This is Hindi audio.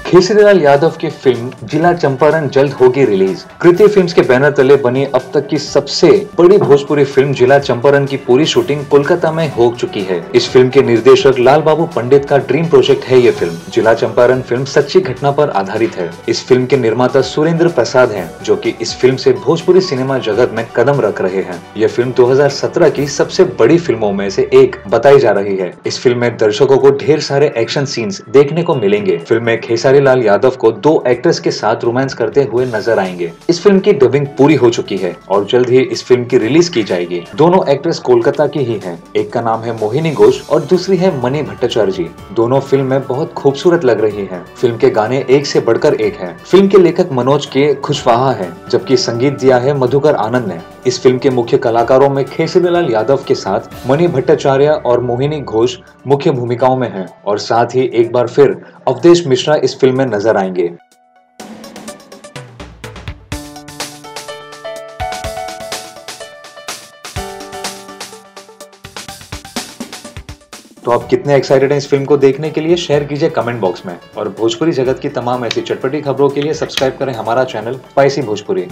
केसरीलाल यादव की फिल्म जिला चंपारण जल्द होगी रिलीज। कृति फिल्म्स के बैनर तले बनी अब तक की सबसे बड़ी भोजपुरी फिल्म जिला चंपारण की पूरी शूटिंग कोलकाता में हो चुकी है। इस फिल्म के निर्देशक लाल बाबू पंडित का ड्रीम प्रोजेक्ट है ये फिल्म। जिला चंपारण फिल्म सच्ची घटना पर आधारित है। इस फिल्म के निर्माता सुरेंद्र प्रसाद हैं, जो कि इस फिल्म से भोजपुरी सिनेमा जगत में कदम रख रहे हैं। यह फिल्म 2017 की सबसे बड़ी फिल्मों में से एक बताई जा रही है। इस फिल्म में दर्शकों को ढेर सारे एक्शन सीन्स देखने को मिलेंगे। फिल्म में खेसारीलाल यादव को दो एक्ट्रेस के साथ रोमांस करते हुए नजर आएंगे। इस फिल्म की डबिंग पूरी हो चुकी है और जल्द ही इस फिल्म की रिलीज की जाएगी। दोनों एक्ट्रेस कोलकाता की ही हैं। एक का नाम है मोहिनी घोष और दूसरी है मनी भट्टाचार्य जी। दोनों फिल्म में बहुत खूबसूरत लग रही हैं। फिल्म के गाने एक से बढ़कर एक हैं। फिल्म के लेखक मनोज के खुशवाहा है, जबकि संगीत दिया है मधुकर आनंद ने। इस फिल्म के मुख्य कलाकारों में केसरीलाल यादव के साथ मनी भट्टाचार्य और मोहिनी घोष मुख्य भूमिकाओं में हैं और साथ ही एक बार फिर अवधेश मिश्रा इस फिल्म में नजर आएंगे। तो आप कितने एक्साइटेड हैं इस फिल्म को देखने के लिए? शेयर कीजिए कमेंट बॉक्स में और भोजपुरी जगत की तमाम ऐसी चटपटी खबरों के लिए सब्सक्राइब करें हमारा चैनल स्पाइसी भोजपुरी।